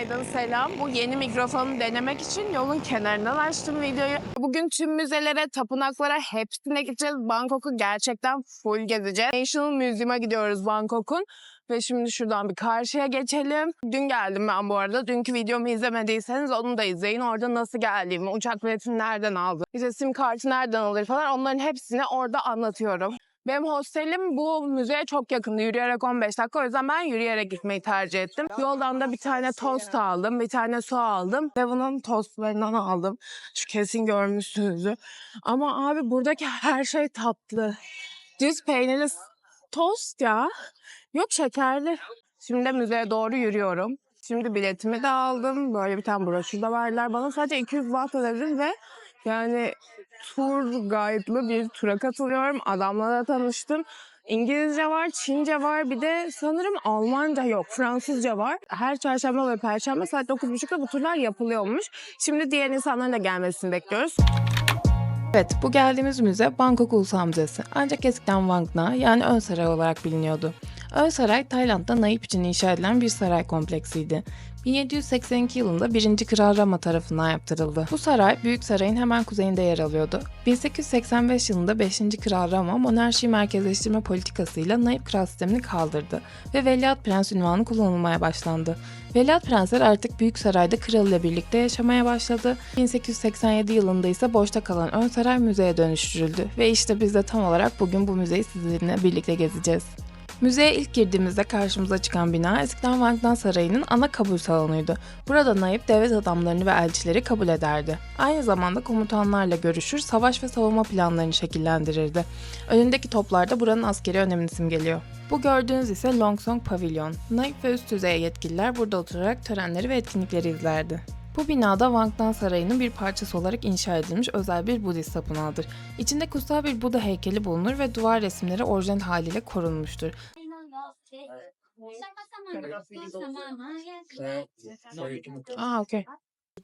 Günaydın, selam. Bu yeni mikrofonu denemek için yolun kenarından açtım videoyu. Bugün tüm müzelere, tapınaklara hepsine gideceğiz. Bangkok'u gerçekten full gezeceğiz. National Museum'a gidiyoruz Bangkok'un. Ve şimdi şuradan bir karşıya geçelim. Dün geldim ben bu arada. Dünkü videomu izlemediyseniz onu da izleyin. Orada nasıl geldiğimi, uçak biletini nereden aldım, işte sim kartı nereden alır falan onların hepsini orada anlatıyorum. Benim hostelim bu müzeye çok yakındı. Yürüyerek 15 dakika. O yüzden ben yürüyerek gitmeyi tercih ettim. Yoldan da bir tane tost aldım. Bir tane su aldım. Ve bunun tostlarından aldım. Şu kesin görmüşsünüzdür. Ama abi buradaki her şey tatlı. Düz peynirli tost ya. Yok şekerli. Şimdi müzeye doğru yürüyorum. Şimdi biletimi de aldım. Böyle bir tane broşür de verdiler bana. Sadece 200 baht ödedim ve yani tour guide'lı bir tura katılıyorum. Adamla da tanıştım. İngilizce var, Çince var, bir de sanırım Almanca yok, Fransızca var. Her çarşamba ve perşembe saat 9.30'da bu turlar yapılıyormuş. Şimdi diğer insanların da gelmesini bekliyoruz. Evet, bu geldiğimiz müze Bangkok Ulusal Müzesi. Ancak eskiden Wat Na yani Ön Saray olarak biliniyordu. Ön Saray, Tayland'da naip için inşa edilen bir saray kompleksiydi. 1782 yılında 1. Kral Rama tarafından yaptırıldı. Bu saray, Büyük Saray'ın hemen kuzeyinde yer alıyordu. 1885 yılında 5. Kral Rama, monarşi merkezleştirme politikasıyla naip kral sistemini kaldırdı ve Veliaht Prens unvanı kullanılmaya başlandı. Veliaht Prensler artık Büyük Saray'da kral ile birlikte yaşamaya başladı. 1887 yılında ise boşta kalan Ön Saray müzeye dönüştürüldü ve işte biz de tam olarak bugün bu müzeyi sizinle birlikte gezeceğiz. Müzeye ilk girdiğimizde karşımıza çıkan bina eskiden Wat Na Sarayı'nın ana kabul salonuydu. Burada naip devlet adamlarını ve elçileri kabul ederdi. Aynı zamanda komutanlarla görüşür, savaş ve savunma planlarını şekillendirirdi. Önündeki toplar da buranın askeri önemini simgeliyor. Bu gördüğünüz ise Longsong Pavilyon. Naip ve üst düzey yetkililer burada oturarak törenleri ve etkinlikleri izlerdi. Bu binada Wat Na Sarayı'nın bir parçası olarak inşa edilmiş özel bir Budist tapınağıdır. İçinde kutsal bir Buda heykeli bulunur ve duvar resimleri orijinal haliyle korunmuştur. Okay.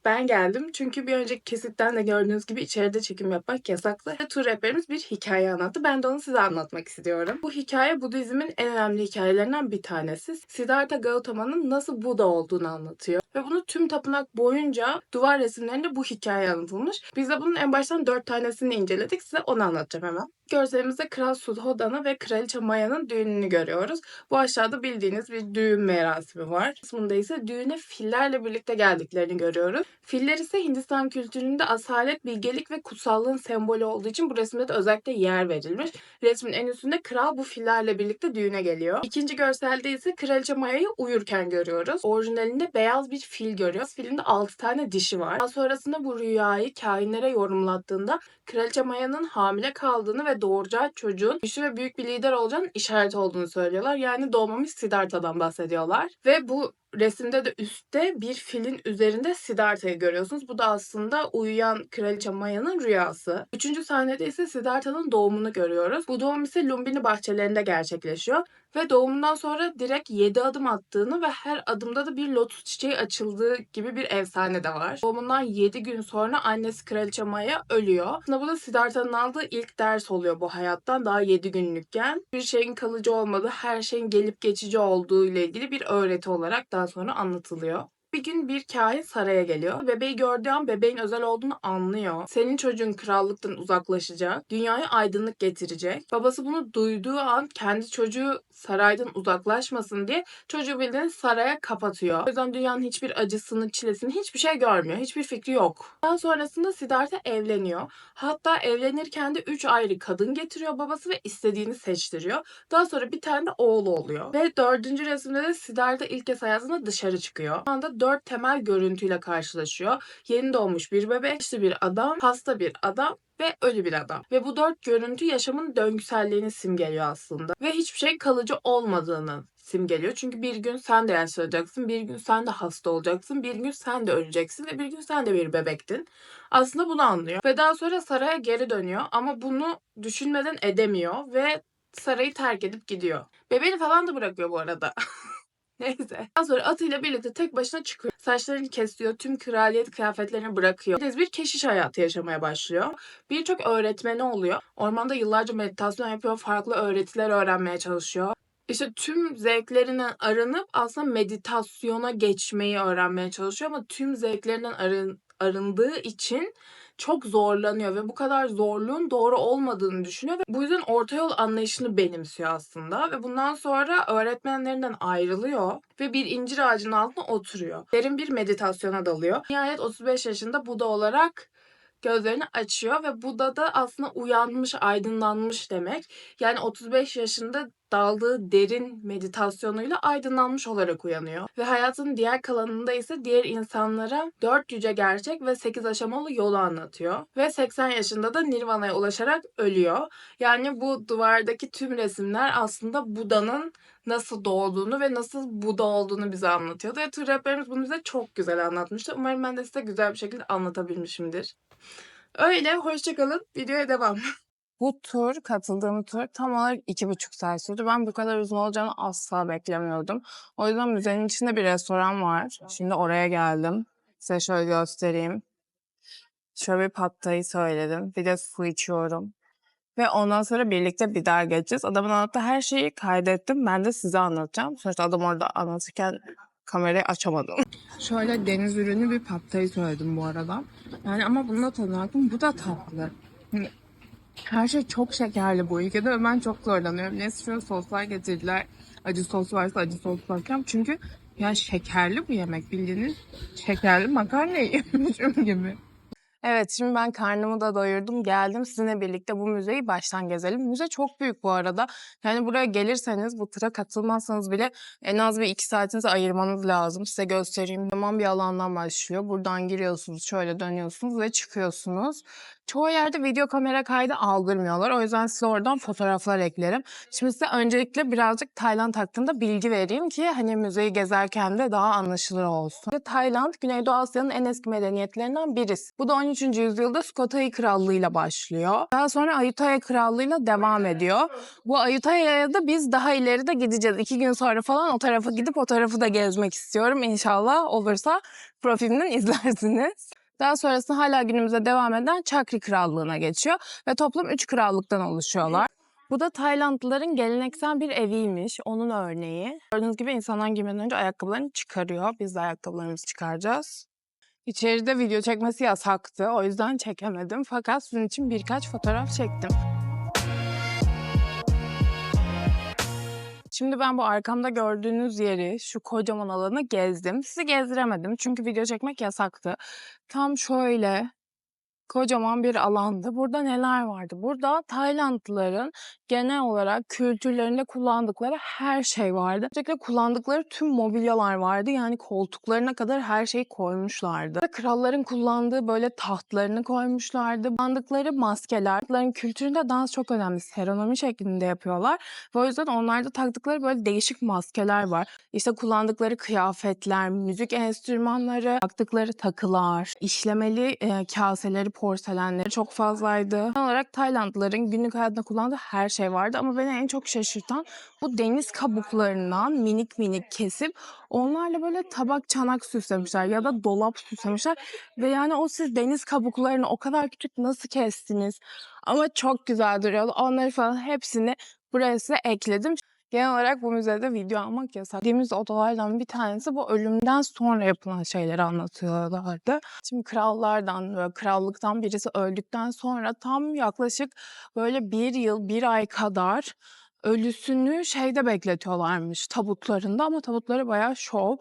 Ben geldim çünkü bir önceki kesitten de gördüğünüz gibi içeride çekim yapmak yasaklı. Tur rehberimiz bir hikaye anlattı. Ben de onu size anlatmak istiyorum. Bu hikaye Budizmin en önemli hikayelerinden bir tanesi. Siddhartha Gautama'nın nasıl Buda olduğunu anlatıyor. Ve bunu tüm tapınak boyunca duvar resimlerinde bu hikaye anlatılmış. Biz de bunun en baştan 4 tanesini inceledik. Size onu anlatacağım hemen. Görselimizde Kral Suddhodana ve Kraliçe Maya'nın düğününü görüyoruz. Bu aşağıda bildiğiniz bir düğün merasimi var. Kısmında ise düğüne fillerle birlikte geldiklerini görüyoruz. Filler ise Hindistan kültüründe asalet, bilgelik ve kutsallığın sembolü olduğu için bu resimde de özellikle yer verilmiş. Resmin en üstünde kral bu fillerle birlikte düğüne geliyor. İkinci görselde ise Kraliçe Maya'yı uyurken görüyoruz. Orijinalinde beyaz bir fil görüyoruz. Filin de 6 tane dişi var. Daha sonrasında bu rüyayı kahinlere yorumlattığında Kraliçe Maya'nın hamile kaldığını ve doğuracağı çocuğun güçlü ve büyük bir lider olacağının işareti olduğunu söylüyorlar. Yani doğmamış Siddhartha'dan bahsediyorlar. Ve bu resimde de üstte bir filin üzerinde Siddhartha'yı görüyorsunuz. Bu da aslında uyuyan Kraliçe Maya'nın rüyası. Üçüncü sahnede ise Siddhartha'nın doğumunu görüyoruz. Bu doğum ise Lumbini bahçelerinde gerçekleşiyor. Ve doğumundan sonra direkt 7 adım attığını ve her adımda da bir lotus çiçeği açıldığı gibi bir efsane de var. Doğumundan 7 gün sonra annesi Kraliçe Maya ölüyor. Aslında bu da Siddhartha'nın aldığı ilk ders oluyor bu hayattan daha 7 günlükken. Bir şeyin kalıcı olmadığı, her şeyin gelip geçici olduğu ile ilgili bir öğreti olarak daha sonra anlatılıyor. Bir gün bir kahin saraya geliyor. Bebeği gördüğü an bebeğin özel olduğunu anlıyor. Senin çocuğun krallıktan uzaklaşacak. Dünyaya aydınlık getirecek. Babası bunu duyduğu an kendi çocuğu saraydan uzaklaşmasın diye çocuğu bildiğin saraya kapatıyor. O yüzden dünyanın hiçbir acısını, çilesini hiçbir şey görmüyor. Hiçbir fikri yok. Daha sonrasında Siddhartha evleniyor. Hatta evlenirken de 3 ayrı kadın getiriyor babası ve istediğini seçtiriyor. Daha sonra bir tane de oğlu oluyor. Ve 4. resimde de Siddhartha ilk kez hayatında dışarı çıkıyor. Şu anda 4 temel görüntüyle karşılaşıyor. Yeni doğmuş bir bebek, işte bir adam, hasta bir adam ve ölü bir adam. Ve bu 4 görüntü yaşamın döngüselliğini simgeliyor aslında. Ve hiçbir şey kalıcı olmadığını simgeliyor. Çünkü bir gün sen de yaşlanacaksın, bir gün sen de hasta olacaksın, bir gün sen de öleceksin ve bir gün sen de bir bebektin. Aslında bunu anlıyor. Ve daha sonra saraya geri dönüyor ama bunu düşünmeden edemiyor ve sarayı terk edip gidiyor. Bebeğini falan da bırakıyor bu arada. Neyse. Daha sonra atıyla birlikte tek başına çıkıyor. Saçlarını kesiyor, tüm kraliyet kıyafetlerini bırakıyor. Bir keşiş hayatı yaşamaya başlıyor. Birçok öğretmeni oluyor. Ormanda yıllarca meditasyon yapıyor, farklı öğretiler öğrenmeye çalışıyor. İşte tüm zevklerinden arınıp aslında meditasyona geçmeyi öğrenmeye çalışıyor ama tüm zevklerinden arındığı için çok zorlanıyor ve bu kadar zorluğun doğru olmadığını düşünüyor ve bu yüzden orta yol anlayışını benimsiyor aslında ve bundan sonra öğretmenlerinden ayrılıyor ve bir incir ağacının altına oturuyor. Derin bir meditasyona dalıyor. Nihayet 35 yaşında Buda olarak gözlerini açıyor ve Buda da aslında uyanmış, aydınlanmış demek. Yani 35 yaşında daldığı derin meditasyonuyla aydınlanmış olarak uyanıyor. Ve hayatının diğer kalanında ise diğer insanlara 4 yüce gerçek ve 8 aşamalı yolu anlatıyor. Ve 80 yaşında da Nirvana'ya ulaşarak ölüyor. Yani bu duvardaki tüm resimler aslında Buda'nın nasıl doğduğunu ve nasıl Buda olduğunu bize anlatıyordu. Ve tur rehberimiz bunu bize çok güzel anlatmıştı. Umarım ben de size güzel bir şekilde anlatabilmişimdir. Öyle, hoşça kalın. Videoya devam. Bu tur, katıldığım tur tam olarak 2,5 saat sürdü. Ben bu kadar uzun olacağını asla beklemiyordum. O yüzden müzenin içinde bir restoran var. Şimdi oraya geldim. Size şöyle göstereyim. Şöyle bir pad thai söyledim. Bir de su içiyorum. Ve ondan sonra birlikte bir daha geçeceğiz. Adamın anlattığı her şeyi kaydettim. Ben de size anlatacağım. Sonuçta adam orada anlatırken kamerayı açamadım. Şöyle deniz ürünü bir pad thai söyledim bu arada. Yani ama bunu da tadına baktım. Bu da tatlı. Her şey çok şekerli bu ülkede ve ben çok zorlanıyorum. Neyse şöyle soslar getirdiler. Acı sos varsa acı sos bakacağım. Çünkü yani şekerli bu yemek, bildiğiniz şekerli makarna yiyormuşum gibi. Evet, şimdi ben karnımı da doyurdum. Geldim sizinle birlikte bu müzeyi baştan gezelim. Müze çok büyük bu arada. Yani buraya gelirseniz, bu tura katılmazsanız bile en az bir 2 saatinizi ayırmanız lazım. Size göstereyim. Tamam, bir alandan başlıyor. Buradan giriyorsunuz, şöyle dönüyorsunuz ve çıkıyorsunuz. Çoğu yerde video kamera kaydı aldırmıyorlar. O yüzden size oradan fotoğraflar eklerim. Şimdi size öncelikle birazcık Tayland hakkında bilgi vereyim ki hani müzeyi gezerken de daha anlaşılır olsun. Tayland, Güneydoğu Asya'nın en eski medeniyetlerinden birisi. Bu da 13. yüzyılda Sukhothai Krallığı'yla başlıyor. Daha sonra Ayutthaya Krallığı'yla devam ediyor. Bu Ayutthaya'ya da biz daha ileride gideceğiz. 2 gün sonra falan o tarafa gidip o tarafı da gezmek istiyorum. İnşallah olursa profilimden izlersiniz. Daha sonrasında hala günümüze devam eden Chakri Krallığı'na geçiyor ve toplam 3 krallıktan oluşuyorlar. Bu da Taylandlıların geleneksel bir eviymiş, onun örneği. Gördüğünüz gibi insanlar girmeden önce ayakkabılarını çıkarıyor. Biz de ayakkabılarımızı çıkaracağız. İçeride video çekmesi yasaktı, o yüzden çekemedim. Fakat sizin için birkaç fotoğraf çektim. Şimdi ben bu arkamda gördüğünüz yeri, şu kocaman alanı gezdim. Sizi gezdiremedim çünkü video çekmek yasaktı. Tam şöyle kocaman bir alandı. Burada neler vardı? Burada Taylandlıların genel olarak kültürlerinde kullandıkları her şey vardı. Özellikle kullandıkları tüm mobilyalar vardı. Yani koltuklarına kadar her şeyi koymuşlardı. Kralların kullandığı böyle tahtlarını koymuşlardı. Kullandıkları maskeler, onların kültüründe dans çok önemli. Seremomi şeklinde yapıyorlar. Ve o yüzden onlarda taktıkları böyle değişik maskeler var. İşte kullandıkları kıyafetler, müzik enstrümanları, taktıkları takılar, işlemeli kaseleri, porselenleri çok fazlaydı. Genel olarak Taylandlıların günlük hayatında kullandığı her şey vardı ama beni en çok şaşırtan bu deniz kabuklarından minik minik kesip onlarla böyle tabak çanak süslemişler ya da dolap süslemişler ve yani o siz deniz kabuklarını o kadar küçük nasıl kestiniz? Ama çok güzel duruyordu. Onları falan hepsini buraya size ekledim. Genel olarak bu müzede video almak yasak. Gittiğimiz odalardan bir tanesi bu ölümden sonra yapılan şeyleri anlatıyorlardı. Şimdi krallardan, böyle krallıktan birisi öldükten sonra tam yaklaşık böyle 1 yıl, 1 ay kadar ölüsünü şeyde bekletiyorlarmış, tabutlarında, ama tabutları bayağı şov.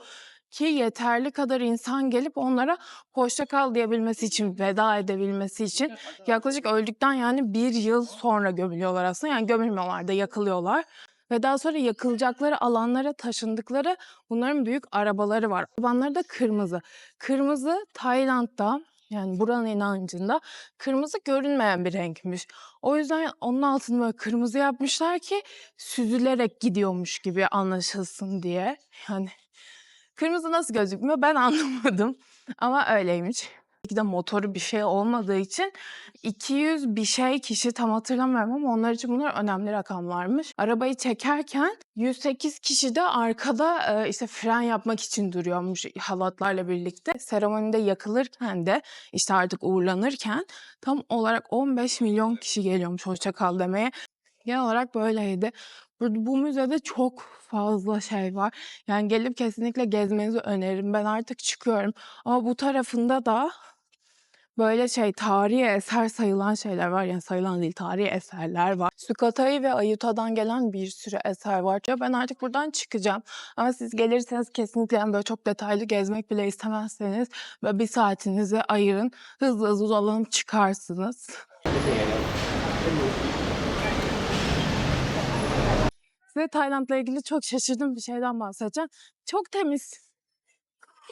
Ki yeterli kadar insan gelip onlara hoşça kal diyebilmesi için, veda edebilmesi için yaklaşık öldükten yani 1 yıl sonra gömülüyorlar aslında. Yani gömülmüyorlar da yakılıyorlar. Ve daha sonra yakılacakları alanlara taşındıkları bunların büyük arabaları var. Arabaları da kırmızı. Kırmızı Tayland'da, yani buranın inancında kırmızı görünmeyen bir renkmiş. O yüzden onun altını böyle kırmızı yapmışlar ki süzülerek gidiyormuş gibi anlaşılsın diye. Yani kırmızı nasıl gözükmüyor ben anlamadım ama öyleymiş. Belki de motoru bir şey olmadığı için 200 bir şey kişi, tam hatırlamıyorum ama onlar için bunlar önemli rakamlarmış. Arabayı çekerken 108 kişi de arkada işte fren yapmak için duruyormuş halatlarla birlikte. Seremonide yakılırken de işte artık uğurlanırken tam olarak 15 milyon kişi geliyormuş hoşça kal demeye. Genel olarak böyleydi. Bu müzede çok fazla şey var. Yani gelip kesinlikle gezmenizi öneririm. Ben artık çıkıyorum. Ama bu tarafında da böyle tarihi eser sayılan şeyler var. Yani sayılan değil, tarihi eserler var. Sukhothai ve Ayuttha'dan gelen bir sürü eser var. Ya ben artık buradan çıkacağım. Ama siz gelirseniz kesinlikle yani böyle çok detaylı gezmek bile istemezseniz böyle bir saatinizi ayırın. Hızlı hızlı dolanıp çıkarsınız. Size Tayland'la ilgili çok şaşırdığım bir şeyden bahsedeceğim. Çok temiz.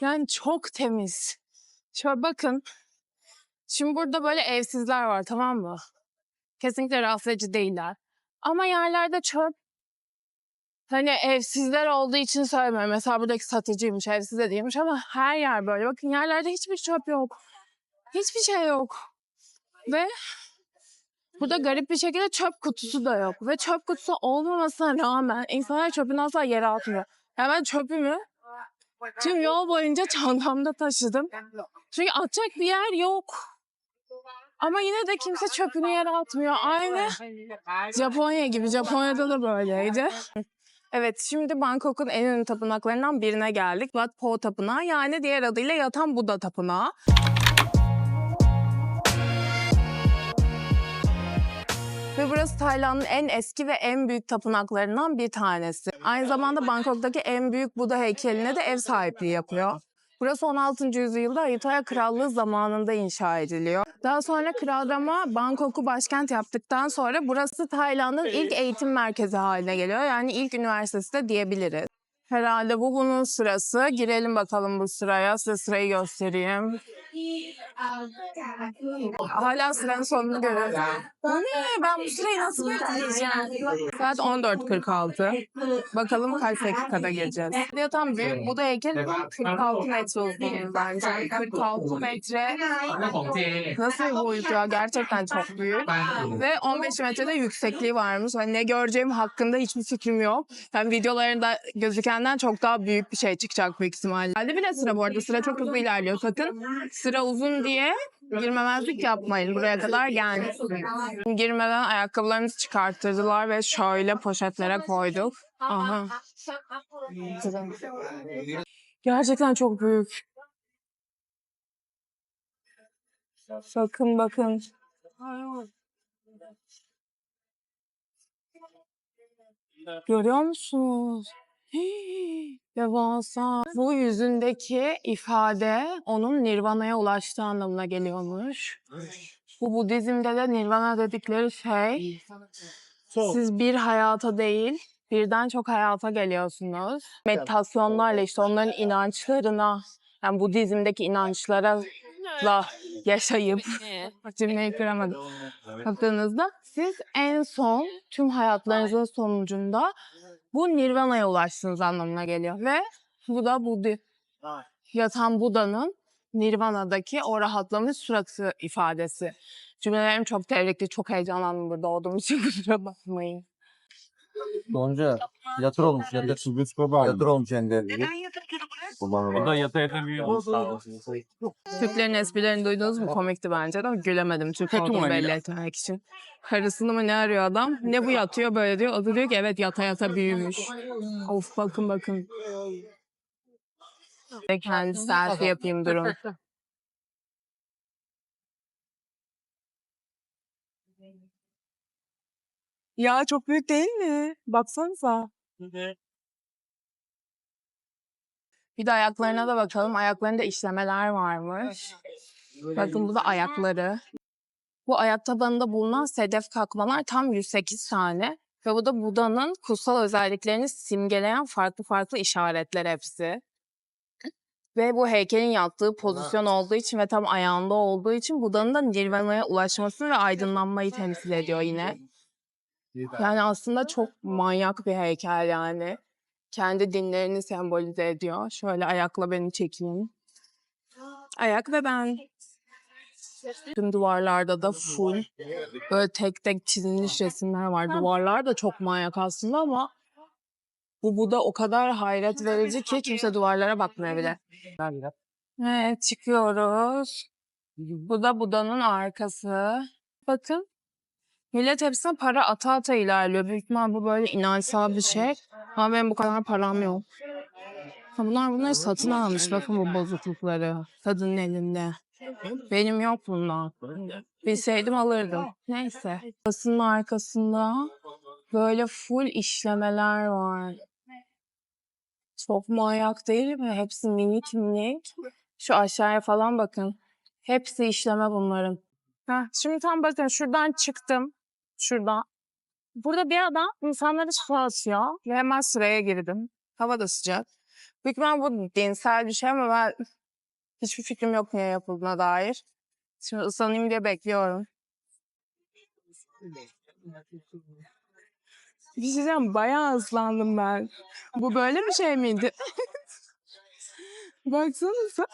Yani çok temiz. Şöyle bakın. Şimdi burada böyle evsizler var, tamam mı? Kesinlikle rahatsız edici değiller. Ama yerlerde çöp. Hani evsizler olduğu için söylemiyorum. Mesela buradaki satıcıymış, evsiz de değilmiş ama her yer böyle. Bakın yerlerde hiçbir çöp yok. Hiçbir şey yok. Ve burada garip bir şekilde çöp kutusu da yok. Ve çöp kutusu olmamasına rağmen insanlar çöpünü asla yere atmıyor. Yani ben çöpümü tüm yol boyunca çantamda taşıdım. Çünkü atacak bir yer yok. Ama yine de kimse çöpünü yere atmıyor. Aynı Japonya gibi. Japonya'da da böyleydi. Evet, şimdi Bangkok'un en ünlü tapınaklarından birine geldik. Wat Po Tapınağı, yani diğer adıyla Yatan Buda Tapınağı. Ve burası Tayland'ın en eski ve en büyük tapınaklarından bir tanesi. Aynı zamanda Bangkok'taki en büyük Buda heykeline de ev sahipliği yapıyor. Burası 16. yüzyılda Ayutthaya Krallığı zamanında inşa ediliyor. Daha sonra Kral Rama Bangkok'u başkent yaptıktan sonra burası Tayland'ın ilk eğitim merkezi haline geliyor. Yani ilk üniversitesi de diyebiliriz. Herhalde bu bunun sırası. Girelim bakalım bu sıraya. Size sırayı göstereyim. Hala sıranın sonunu görüyorum. Bu ne? Ben bu sırayı nasıl bekleyeceğim? Saat 14.46. Bakalım kaç dakikada gireceğiz. Yatan büyük. Bu da heykel 46 metre uzun bence. 46 metre. Nasıl bir boyut ya? Gerçekten çok büyük. Ve 15 metrede yüksekliği varmış. Hani ne göreceğim hakkında hiçbir fikrim yok. Yani videolarında gözükenden çok daha büyük bir şey çıkacak büyük ihtimalle. Hadi bile sıra bu arada. Sıra çok hızlı ilerliyor. Sakın sıra uzun diye girmemezlik yapmayın. Buraya kadar gelmeyin. Girmeden ayakkabılarımızı çıkarttırdılar ve şöyle poşetlere koyduk. Aha. Gerçekten çok büyük. Sakın bakın. Görüyor musunuz? Hii, devasa. Bu yüzündeki ifade onun Nirvana'ya ulaştığı anlamına geliyormuş. Bu Budizm'de de Nirvana dedikleri şey, siz bir hayata değil, birden çok hayata geliyorsunuz. Meditasyonlarla işte onların inançlarına, yani Budizm'deki inançlara yaşayıp cümleyi kuramadım. Baktığınızda siz en son tüm hayatlarınızın sonucunda bu Nirvana'ya ulaştığınız anlamına geliyor. Ve bu da yatan Buda'nın Nirvana'daki o rahatlamış suratı ifadesi. Cümlelerim çok tebrikli, çok heyecanlandım burada olduğum için kusura bakmayın. Gonca yatır olmuş yatır olmuş enderleri. Bu da yata büyüyor. Türklerin esprilerini duydunuz mu? Komikti bence de ama gülemedim Türk olduğunu belli etmek için. Karısını mı ne arıyor adam? Ne bu yatıyor böyle diyor. O da diyor ki evet yata yata büyümüş. Of bakın bakın. Ve kendi selfie yapayım durun. Ya çok büyük değil mi? Baksanıza. Bir de ayaklarına da bakalım. Ayaklarında işlemeler varmış. Bakın bu da ayakları. Bu ayak tabanında bulunan sedef kakmalar tam 108 tane. Ve bu da Buda'nın kutsal özelliklerini simgeleyen farklı farklı işaretler hepsi. Ve bu heykelin yattığı pozisyon olduğu için ve tam ayağında olduğu için Buda'nın da Nirvana'ya ulaşmasını ve aydınlanmayı temsil ediyor yine. Yani aslında çok manyak bir heykel yani. Kendi dinlerini sembolize ediyor. Şöyle ayakla beni çekeyim. Ayak ve ben. Tüm duvarlarda da full böyle tek tek çizilmiş resimler var. Duvarlar da çok manyak aslında ama bu da o kadar hayret verici ki kimse duvarlara bakmıyor bile. Evet, çıkıyoruz. Bu da Buda'nın arkası. Bakın. Millet hepsine para ata ata ilerliyor. Büyük ihtimal bu böyle inançsal bir şey. Ama benim bu kadar param yok. Ha, bunları satın almış. Bakın bu bozuklukları. Kadının elinde. Benim yok bunlar. Bilseydim alırdım. Neyse. Basının arkasında böyle full işlemeler var. Çok manyak değil mi? Hepsi minik minik. Şu aşağıya falan bakın. Hepsi işleme bunların. Heh, şimdi tam bakın şuradan çıktım. Şuradan. Burada bir adam insanları su atıyor. Ve hemen sıraya girdim. Hava da sıcak. Büyük ihtimal bu dinsel bir şey ama ben hiçbir fikrim yok niye yapıldığına dair. Şimdi ıslanayım diye bekliyorum. Bir şey diyeceğim, bayağı ıslandım ben. Bu böyle bir şey miydi? Baksanıza.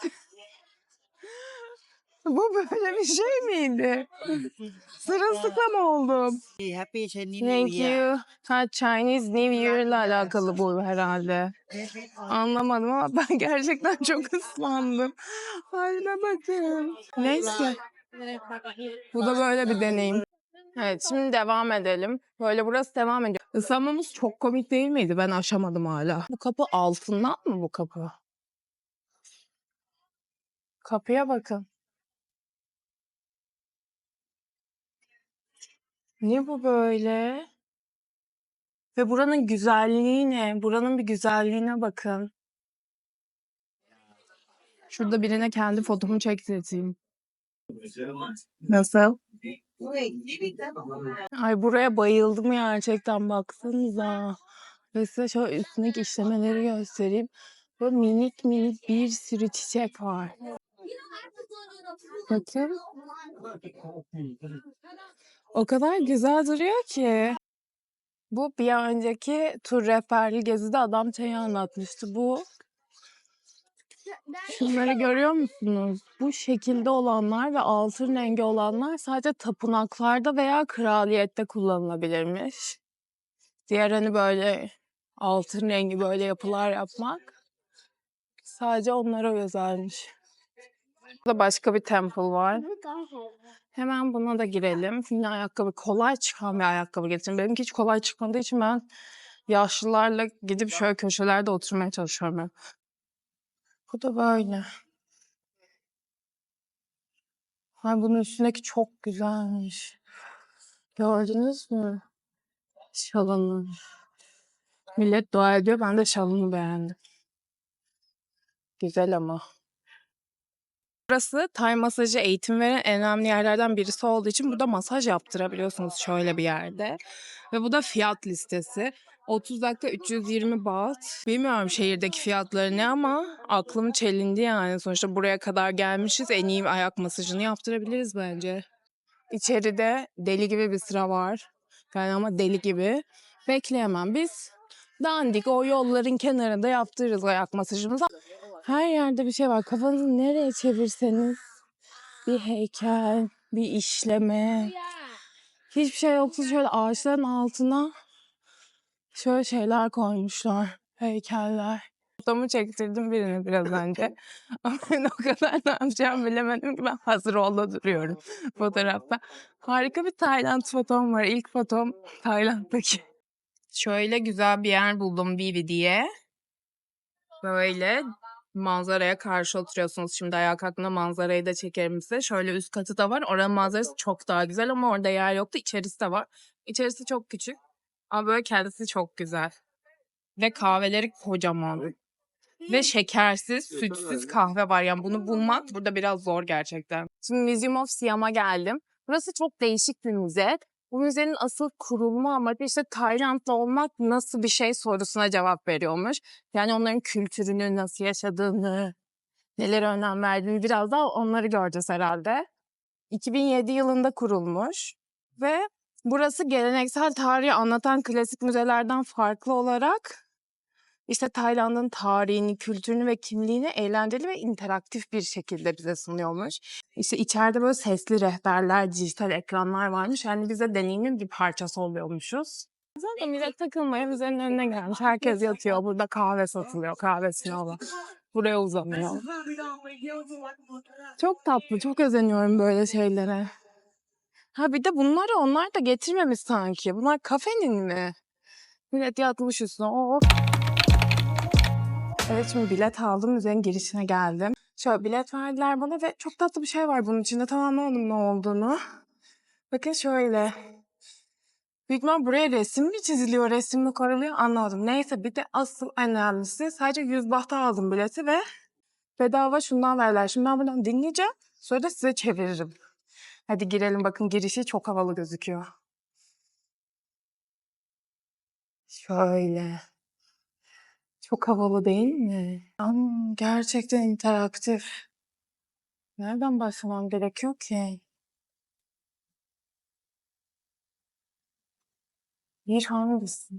Bu böyle bir şey miydi? Sırılsıklam oldum. Happy Chinese Thank New Year. you. Ha, Chinese New Year ile alakalı bu herhalde. Anlamadım ama ben gerçekten çok ıslandım. Haline bakın. Neyse. Bu da böyle bir deneyim. Evet, şimdi devam edelim. Böyle burası devam ediyor. Islanmamız çok komik değil miydi? Ben aşamadım hala. Bu kapı altından mı bu kapı? Kapıya bakın. Ne bu böyle? Ve buranın güzelliği ne? Buranın bir güzelliğine bakın. Şurada birine kendi fotomu çektireyim. Nasıl? Ay buraya bayıldım gerçekten, baksanıza. Ve size şöyle üstündeki işlemeleri göstereyim. Böyle minik minik bir sürü çiçek var. Bakın. O kadar güzel duruyor ki. Bu bir önceki tur rehberli gezide adam şeyi anlatmıştı. Bu şunları görüyor musunuz? Bu şekilde olanlar ve altın rengi olanlar sadece tapınaklarda veya kraliyette kullanılabilirmiş. Diğer hani böyle altın rengi böyle yapılar yapmak sadece onlara özelmiş. Burada başka bir temple var. Hemen buna da girelim. Şimdi ayakkabı, kolay çıkan bir ayakkabı getirin. Benimki hiç kolay çıkmadığı için ben yaşlılarla gidip şöyle köşelerde oturmaya çalışıyorum hep. Bu da böyle. Ay bunun üstündeki çok güzelmiş. Gördünüz mü? Şalını. Millet dua ediyor. Ben de şalını beğendim. Güzel ama. Burası Tay masajı eğitim veren en önemli yerlerden birisi olduğu için burada masaj yaptırabiliyorsunuz şöyle bir yerde. Ve bu da fiyat listesi. 30 dakika 320 baht. Bilmiyorum şehirdeki fiyatları ne ama aklım çelindi yani. Sonuçta buraya kadar gelmişiz. En iyi ayak masajını yaptırabiliriz bence. İçeride deli gibi bir sıra var. Yani ama deli gibi. Bekleyemem. Biz dandik o yolların kenarında yaptırırız ayak masajımızı. Her yerde bir şey var. Kafanızı nereye çevirseniz bir heykel, bir işleme. Hiçbir şey yoksa şöyle ağaçların altına şöyle şeyler koymuşlar. Heykeller. Fotomu çektirdim birini biraz önce. Ama ben o kadar ne yapacağımı bilemedim ki ben hazır olda duruyorum fotoğrafta. Harika bir Tayland fotom var. İlk fotom Tayland'daki. Şöyle güzel bir yer buldum Vivi diye. Böyle manzaraya karşı oturuyorsunuz. Şimdi ayağa kalktığımda manzarayı da çekerim size. Şöyle üst katı da var. Oranın manzarası çok daha güzel ama orada yer yoktu. İçerisi de var. İçerisi çok küçük. Ama böyle kendisi çok güzel. Ve kahveleri kocaman. Ve şekersiz, sütsüz kahve var. Yani bunu bulmak burada biraz zor gerçekten. Şimdi Museum of Siam'a geldim. Burası çok değişik bir müze. Bu müzenin asıl kurulma amacı işte Taylandlı olmak nasıl bir şey sorusuna cevap veriyormuş. Yani onların kültürünü nasıl yaşadığını, nelere önem verdiğini biraz daha onları göreceğiz herhalde. 2007 yılında kurulmuş ve burası geleneksel tarihi anlatan klasik müzelerden farklı olarak işte Tayland'ın tarihini, kültürünü ve kimliğini eğlenceli ve interaktif bir şekilde bize sunuyormuş. İşte içeride böyle sesli rehberler, dijital ekranlar varmış. Yani bize deneyimin bir parçası oluyormuşuz. Zaten millet takılmaya müzenin önüne gelmiş. Herkes yatıyor. Burada kahve satılıyor. Kahvesini alıyor. Buraya uzanıyor. Çok tatlı. Çok özeniyorum böyle şeylere. Ha bir de bunları onlar da getirmemiş sanki. Bunlar kafenin mi? Millet yatmış üstüne. Of. Evet şimdi bilet aldım. Müzenin girişine geldim. Şöyle bilet verdiler bana ve çok tatlı bir şey var bunun içinde. Tam anlamadım ne olduğunu. Bakın şöyle. Büyük ihtimal buraya resim mi çiziliyor, resim mi koyuluyor anlamadım. Neyse bir de asıl önemlisi sadece 100 bahta aldım bileti ve bedava şundan verdiler. Şimdi ben buradan dinleyeceğim. Sonra da size çeviririm. Hadi girelim bakın girişi çok havalı gözüküyor. Şöyle. Çok havalı değil mi? Gerçekten interaktif. Nereden başlamam gerekiyor ki? Bir hangisi?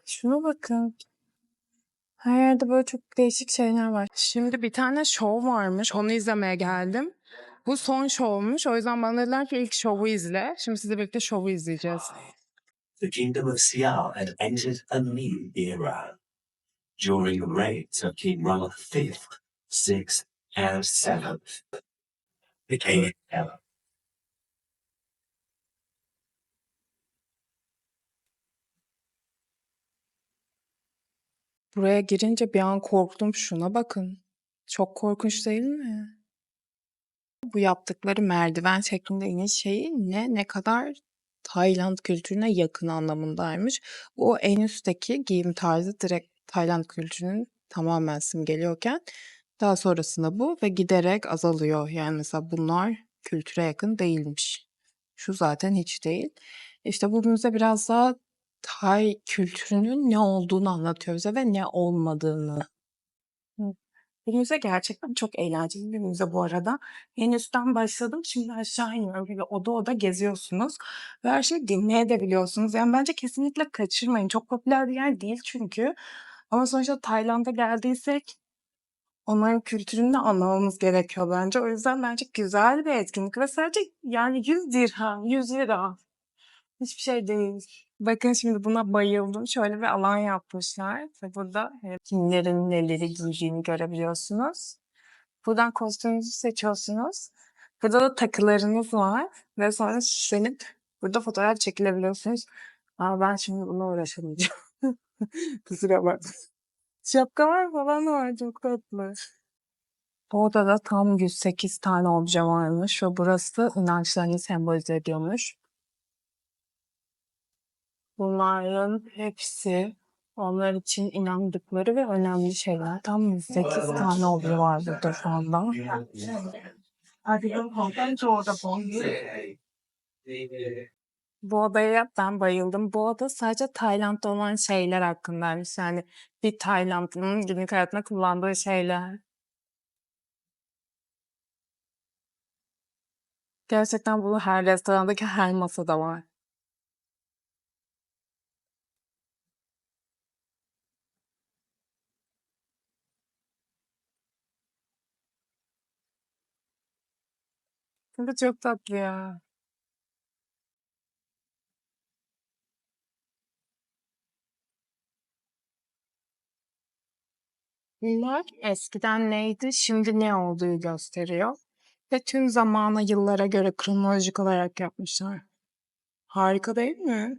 Şuna bakın. Her yerde böyle çok değişik şeyler var. Şimdi bir tane şov varmış. Onu izlemeye geldim. Bu son şovmuş. O yüzden bana dediler ki ilk şovu izle. Şimdi sizle birlikte şovu izleyeceğiz. The Kingdom of Sial had entered a new era. During the reigns of King Rama V, VI, and VII, the King era. Buraya girince bir an korktum. Şuna bakın. Çok korkunç değil mi? Bu yaptıkları merdiven şeklinde iniş şeyi ne kadar Tayland kültürüne yakın anlamındaymış. O en üstteki giyim tarzı direkt Tayland kültürünün tamamen simgeliyorken daha sonrasında bu ve giderek azalıyor. Yani mesela bunlar kültüre yakın değilmiş. Şu zaten hiç değil. İşte bu müze biraz daha Tay kültürünün ne olduğunu anlatıyor bize ve ne olmadığını. Bu müze gerçekten çok eğlenceli bir müze bu arada. En üstten başladım, şimdi aşağı iniyorum. Böyle oda oda geziyorsunuz ve her şeyi dinleyebiliyorsunuz. Yani bence kesinlikle kaçırmayın. Çok popüler bir yer değil çünkü. Ama sonuçta Tayland'a geldiysek onların kültürünü de anlamamız gerekiyor bence. O yüzden bence güzel bir etkinlik ve sadece yani 100 dirhem, 100 lira. Hiçbir şey değil. Bakın şimdi buna bayıldım. Şöyle bir alan yapmışlar ve burada kimlerin neleri giydiğini görebiliyorsunuz. Buradan kostümünüzü seçiyorsunuz. Burada da takılarınız var ve sonra süslenip burada fotoğraf çekilebiliyorsunuz. Ama ben şimdi bununla uğraşamayacağım. Kusura bakma. Şapkalar falan da var çok tatlı. Bu odada tam 108 tane obje varmış ve burası inançlarını sembolize ediyormuş. Bunların hepsi onlar için inandıkları ve önemli şeyler. Tam 108 tane obje var burada şu anda. Bu odaya ben bayıldım. Bu oda sadece Tayland'da olan şeyler hakkındaymış. Yani bir Taylandlı'nın günlük hayatında kullandığı şeyler. Gerçekten bunu her restorandaki her masada var. Bu çok tatlı ya. Bunlar eskiden neydi, şimdi ne olduğu gösteriyor. Ve tüm zamana, yıllara göre kronolojik olarak yapmışlar. Harika değil mi?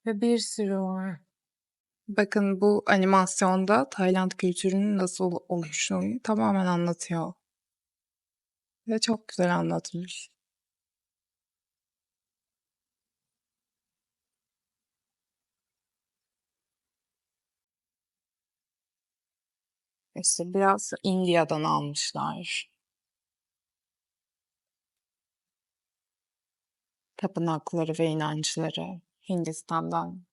Ve bir sürü var. Bakın bu animasyonda Tayland kültürünün nasıl oluştuğunu tamamen anlatıyor. Ve çok güzel anlatmış. İşte biraz India'dan almışlar. Tapınakları ve inançları Hindistan'dan.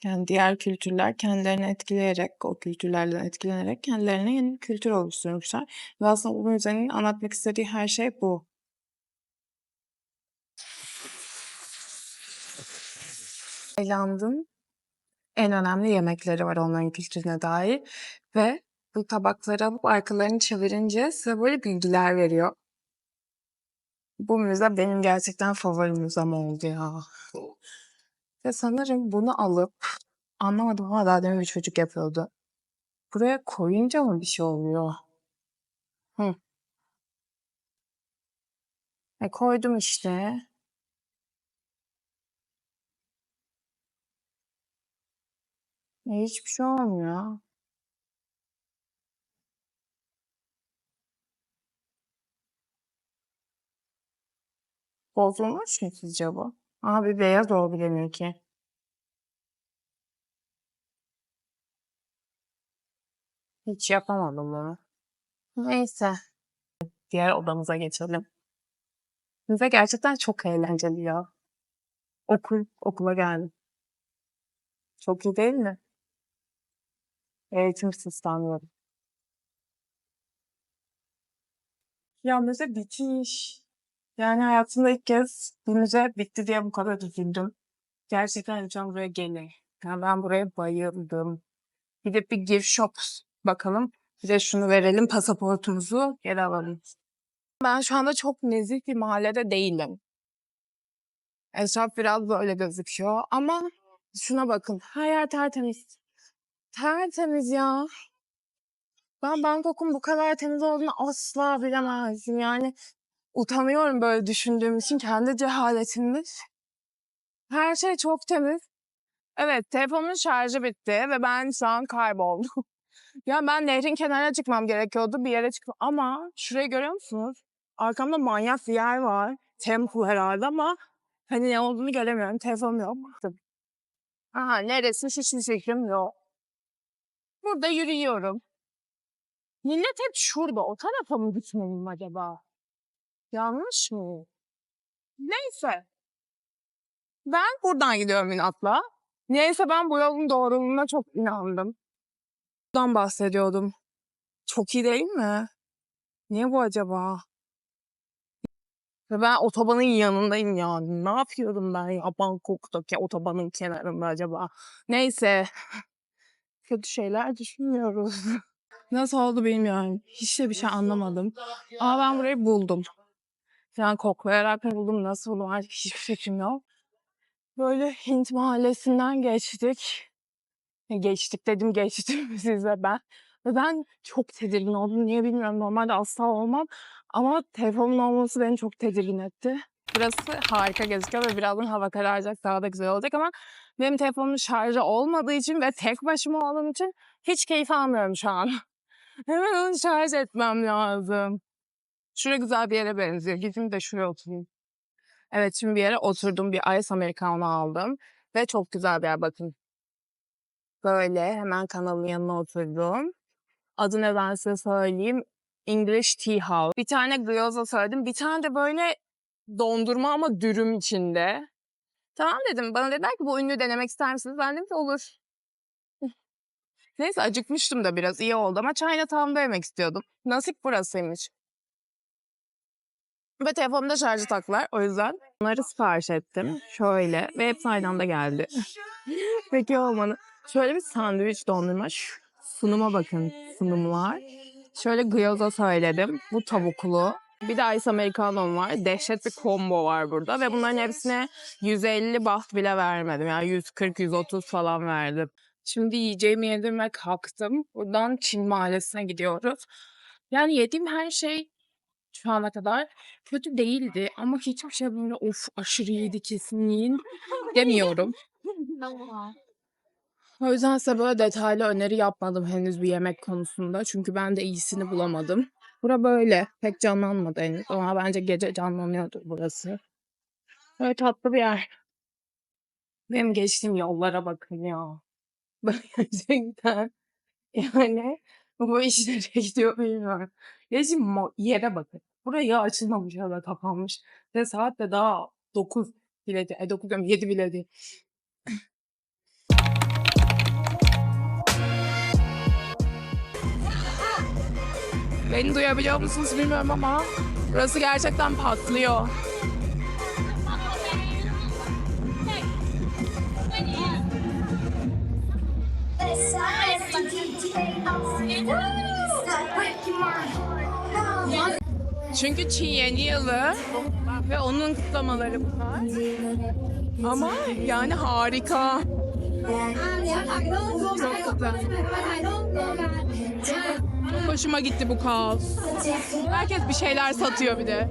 Yani diğer kültürler kendilerini etkileyerek, o kültürlerden etkilenerek kendilerine yeni bir kültür oluşturmuşlar. Ve aslında bu müzenin anlatmak istediği her şey bu. Tayland'ın en önemli yemekleri var onların kültürüne dair ve bu tabakları alıp arkalarını çevirince size böyle bilgiler veriyor. Bu müze benim gerçekten favori müzem oldu ya. Ve sanırım bunu alıp anlamadım ama daha demin bir çocuk yapıyordu. Buraya koyunca mı bir şey oluyor? Hı. Koydum işte. Hiçbir şey olmuyor. Bozulmuş mu sizce bu? Abi beyaz oldu benimki. Hiç yapamadım bunu. Neyse. Diğer odamıza geçelim. Müze gerçekten çok eğlenceli ya. Okula geldim. Çok iyi değil mi? Eğitim sistemleri. Ya müze bitmiş. Yani hayatımda ilk kez bir müze bitti diye bu kadar üzüldüm. Gerçekten lütfen buraya gelin. Yani ben buraya bayıldım. Gidip bir gift shop bakalım. Bir de şunu verelim, pasaportumuzu geri alalım. Ben şu anda çok nezih bir mahallede değilim. Etraf biraz böyle gözüküyor ama şuna bakın. Her yer tertemiz. Tertemiz ya. Ben Bangkok'un bu kadar temiz olduğunu asla bilemezdim. Yani utanıyorum böyle düşündüğüm için kendi cehaletimmiş. Her şey çok temiz. Evet, telefonumun şarjı bitti ve ben şu an kayboldum. Ya ben nehrin kenarına çıkmam gerekiyordu. Bir yere çıkmam. Ama şurayı görüyor musunuz? Arkamda manyak bir yer var. Temple herhalde ama hani ne olduğunu göremiyorum. Telefonum yok. Aha neresi hiçbir fikrim yok. Burada yürüyorum. Millet hep şurada. O tarafa mı gitmeliyim acaba? Yanlış mı? Neyse. Ben buradan gidiyorum inatla. Neyse ben bu yolun doğruluğuna çok inandım. Buradan bahsediyordum. Çok iyi değil mi? Niye bu acaba? Ve ben otobanın yanındayım ya. Ne yapıyordum ben ya Bangkok'taki otobanın kenarında acaba? Neyse. Kötü şeyler düşünmüyoruz. Nasıl oldu bilmiyorum. Hiç de bir şey anlamadım. Ama ben burayı buldum. Yani koklayarak buldum. Nasıl buldum artık hiçbir fikrim yok. Böyle Hint mahallesinden geçtik. Geçtik dedim geçtim size ben. Ve ben çok tedirgin oldum. Niye bilmiyorum. Normalde asla olmam. Ama telefonun olması beni çok tedirgin etti. Burası harika gözüküyor ve birazdan hava kararacak. Daha da güzel olacak ama benim telefonumun şarjı olmadığı için ve tek başıma olduğum için hiç keyif almıyorum şu an. Hemen onu şarj etmem lazım. Şuraya güzel bir yere benziyor. Gideyim de şuraya oturayım. Evet şimdi bir yere oturdum. Bir Ice Americano aldım. Ve çok güzel bir yer bakın. Böyle hemen kanalın yanına oturdum. Adını ben size söyleyeyim. English Tea House. Bir tane gyoza söyledim. Bir tane de böyle dondurma ama dürüm içinde. Tamam dedim. Bana dediler ki bu ünlü denemek ister misiniz? Ben dedim ki olur. Neyse acıkmıştım da biraz iyi oldu ama Chinatown'da yemek istiyordum. Nasip burasıymış. Ve telefonumda şarjı taktılar. O yüzden bunları sipariş ettim. Şöyle. Ve hepsi aynı anda geldi. Peki olmanı. Şöyle bir sandviç dondurma. Şu sunuma bakın. Sunumlar. Şöyle gyoza söyledim. Bu tavuklu. Bir de Ice Americano var. Dehşet bir combo var burada. Ve bunların hepsine 150 baht bile vermedim. Yani 140-130 falan verdim. Şimdi yiyeceğimi yedim ve kalktım. Buradan Çin Mahallesi'ne gidiyoruz. Yani yediğim her şey şu ana kadar kötü değildi. Ama hiçbir şey böyle of aşırı iyiydi kesin demiyorum. O yüzden size böyle detaylı öneri yapmadım henüz bir yemek konusunda. Çünkü ben de iyisini bulamadım. Bura böyle. Pek canlanmadı henüz. Ama bence gece canlanıyordur burası. Böyle tatlı bir yer. Benim geçtiğim yollara bakın ya. Gerçekten. Yani bu iş nereye gidiyor bilmiyorum. Geçtiğim yere bakın. Buraya açılmamış ya da kapanmış. Ve saat de daha 9 bile değil. 9 diyorum 7 bile değil. Beni duyabiliyor musunuz bilmiyorum ama burası gerçekten patlıyor. Çünkü Çin yeni yılı ve onun kutlamaları bunlar. Ama yani harika. Çok güzel. Çok hoşuma gitti bu kaos. Herkes bir şeyler satıyor bir de.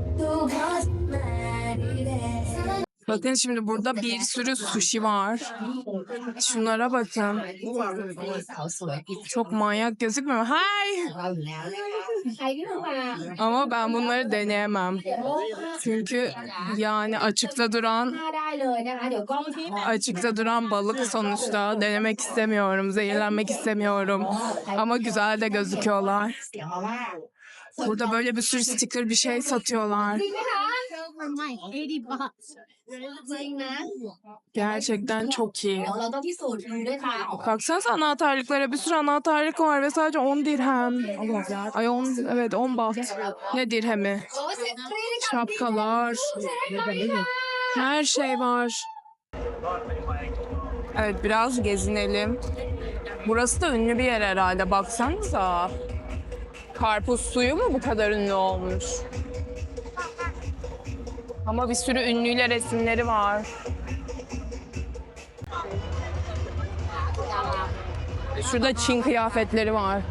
Bakın şimdi burada bir sürü sushi var. Şunlara bakın. Çok manyak gözükmüyor. Hay! Ama ben bunları deneyemem. Çünkü yani açıkta duran balık sonuçta. Denemek istemiyorum, zehirlenmek istemiyorum. Ama güzel de gözüküyorlar. Burada böyle bir sürü sticker bir şey satıyorlar. Gerçekten çok iyi. Baksanıza anahtarlıklara, bir sürü anahtarlık var ve sadece 10 dirhem. Ay 10, evet 10 baht. Ne dirhemi? Şapkalar. Her şey var. Evet biraz gezinelim. Burası da ünlü bir yer herhalde. Baksanıza. Karpuz suyu mu bu kadar ünlü olmuş? Ama bir sürü ünlüyle resimleri var. Şurada Çin kıyafetleri var.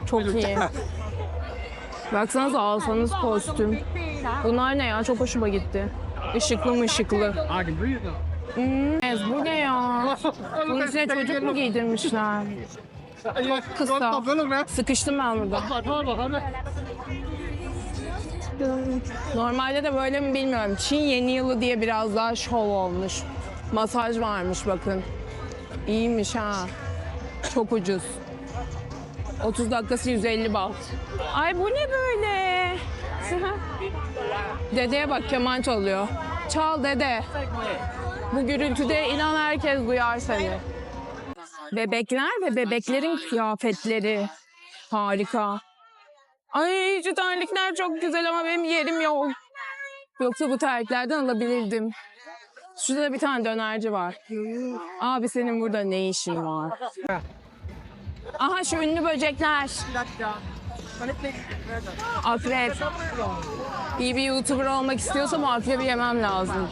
Çok iyi. Baksanıza alsanız kostüm. Bunlar ne ya? Çok hoşuma gitti. Işıklı mı ışıklı. Bu ne ya? Bunun içine çocuk mu giydirmişler? Çok kısa. Sıkıştım ben burada. Normalde de böyle mi bilmiyorum. Çin yeni yılı diye biraz daha şov olmuş. Masaj varmış bakın. İyiymiş ha. Çok ucuz. 30 dakikası 150 baht. Ay bu ne böyle? Dedeye bak keman çalıyor. Çal dede. Bu gürültüde inan herkes duyar seni. Bebekler ve bebeklerin kıyafetleri. Harika. Ay şu terlikler çok güzel ama benim yerim yok. Yoksa bu terliklerden alabilirdim. Şurada da bir tane dönerci var. Abi senin burada ne işin var? Aha şu ünlü böcekler. Akrep. İyi bir YouTuber olmak istiyorsam o akrebi yemem lazım.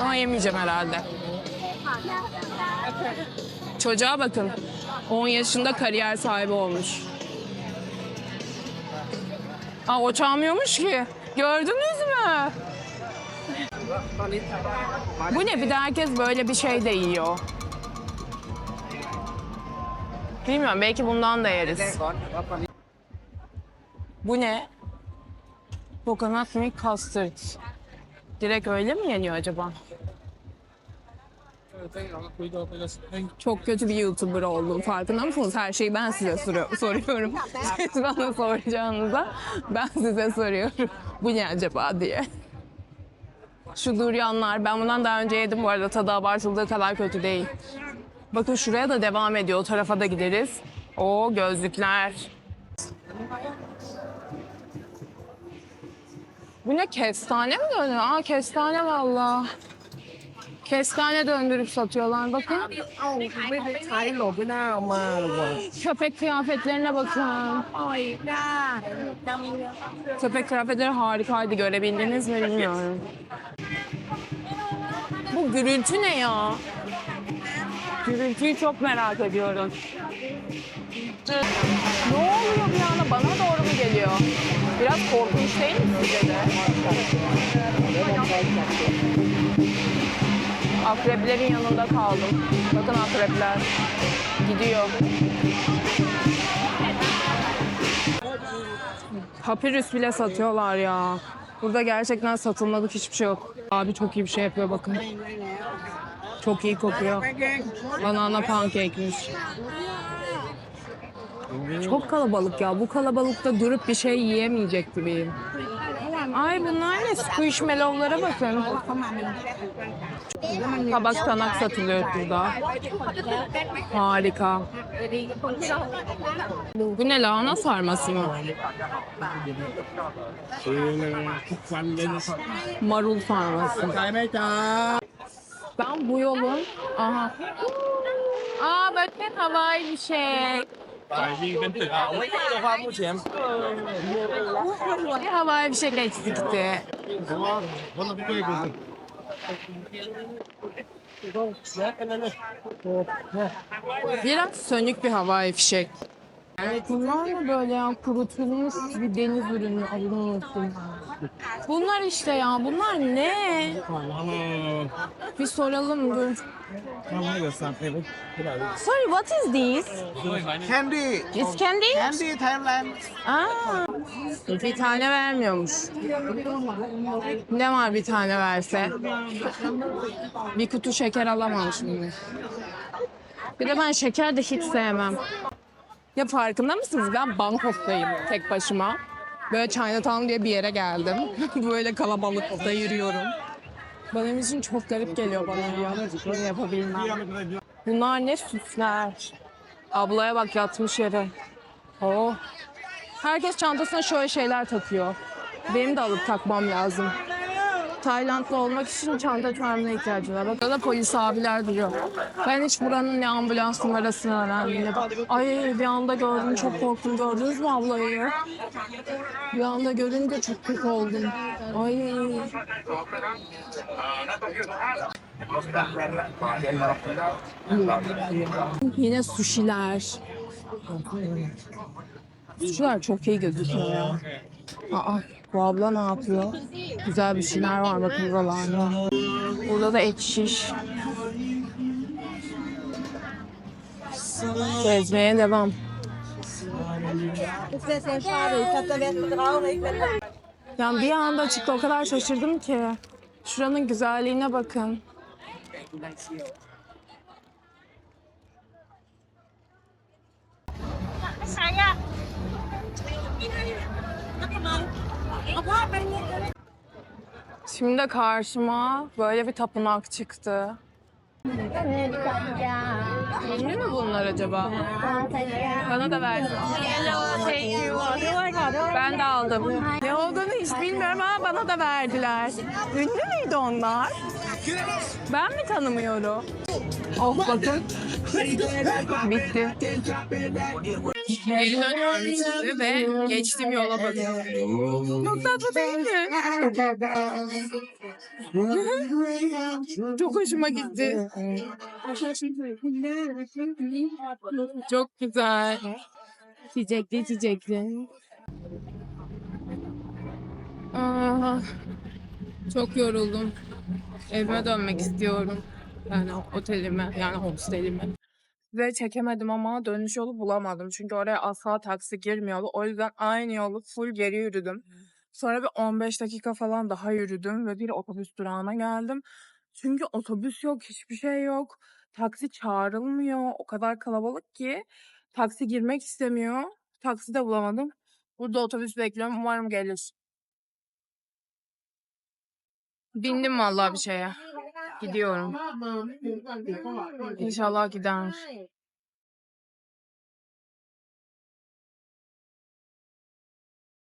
Ama yemeyeceğim herhalde. Çocuğa bakın. 10 yaşında kariyer sahibi olmuş. Aa, o çalmıyormuş ki. Gördünüz mü? Bu ne? Bir de herkes böyle bir şey de yiyor. Bilmiyorum. Belki bundan da yeriz. Bu ne? Coconut milk custard. Direkt öyle mi yeniyor acaba? Çok kötü bir YouTuber oldum. Farkında mısınız? Her şeyi ben size soruyorum. Siz bana soracağınıza ben size soruyorum. Bu ne acaba diye. Şu duryanlar. Ben bundan daha önce yedim bu arada. Tadı abartıldığı kadar kötü değil. Bakın şuraya da devam ediyor. O tarafa da gideriz. O gözlükler. Bu ne? Kestane mi dönüyor? Aa kestane valla. Kestane döndürüp satıyorlar bakın. Köpek kıyafetlerine bakın. Köpek kıyafetleri harikaydı. Görebildiniz mi bilmiyorum. Bu gürültü ne ya? Gürültüyü çok merak ediyorum. Ne oluyor bir anda? Bana doğru mu geliyor? Biraz korkunç değil mi sizce de? Akreplerin yanında kaldım. Bakın akrepler gidiyor. Papyrus bile satıyorlar ya. Burada gerçekten satılmadık hiçbir şey yok. Abi çok iyi bir şey yapıyor bakın. Çok iyi kokuyor. Banana pancake'miş. Çok kalabalık ya. Bu kalabalıkta durup bir şey yiyemeyecek gibiyim. Ay bunlar ne? Squishmallow'lara bakın. Tabak tanak satılıyor burada. Harika. Bu ne, lahana sarması mı? Marul sarması. Ben bu yolun... Aha. Aa bakın havai bir şey. Bir havai fişek eksikti. Biraz sönük bir havai fişek. Evet, bunlar mı böyle ya? Kurutulmuş bir deniz ürünü alınıyorsun. Bunlar işte ya. Bunlar ne? Bir soralım dur. Sorry, what is this? Candy. It's candy? Candy Thailand. Aa, bir tane vermiyormuş. Ne var bir tane verse? Bir kutu şeker alamamışım. Bir de ben şeker de hiç sevmem. Ya farkında mısınız? Ben Bangkok'tayım tek başıma. Böyle Chinatown diye bir yere geldim. Böyle kalabalıkta yürüyorum. Benim için çok garip geliyor bana ya. Bunu yapabilmem. Bunlar ne süsler. Ablaya bak yatmış yere. Oh. Herkes çantasına şöyle şeyler takıyor. Benim de alıp takmam lazım. Taylandlı olmak için çanta çorabına ihtiyacım var. Bak da polis abiler duruyor. Ben hiç buranın ne ambulans numarasını öğrenmedim. Ay bir anda gördüm, çok korktum. Gördünüz mü ablayı? Bir anda görünce çok kötü oldum. Ay. Yine sushiler. Sushiler çok iyi gözüküyor ya. Aa, bu abla ne yapıyor? Güzel bir şeyler var bakın buralarda. Burada da et şiş. Gezmeye devam. Yani bir anda çıktı, o kadar şaşırdım ki. Şuranın güzelliğine bakın. Şimdi de karşıma böyle bir tapınak çıktı. Ünlü mü bunlar acaba? Bana da ver. Ben de aldım. Ne olduğunu hiç bilmiyorum ama bana da verdiler. Ünlü müydü onlar? Ben mi tanımıyorum? Oh bakın. Bitti. Geri dönüyorum ve geçtiğim yola bakın. Çok tatlı değil mi? Çok hoşuma gitti. Çok güzel. Çiçekli çiçekli. Aa, çok yoruldum. Evime dönmek istiyorum. Yani otelime, yani hostelime. Ve çekemedim ama dönüş yolu bulamadım. Çünkü oraya asla taksi girmiyordu. O yüzden aynı yolu full geri yürüdüm. Sonra bir 15 dakika falan daha yürüdüm ve bir otobüs durağına geldim. Çünkü otobüs yok, hiçbir şey yok. Taksi çağrılmıyor. O kadar kalabalık ki taksi girmek istemiyor. Taksi de bulamadım. Burada otobüs bekliyorum. Umarım gelir. Bindim vallahi bir şeye. Gidiyorum. İnşallah gider.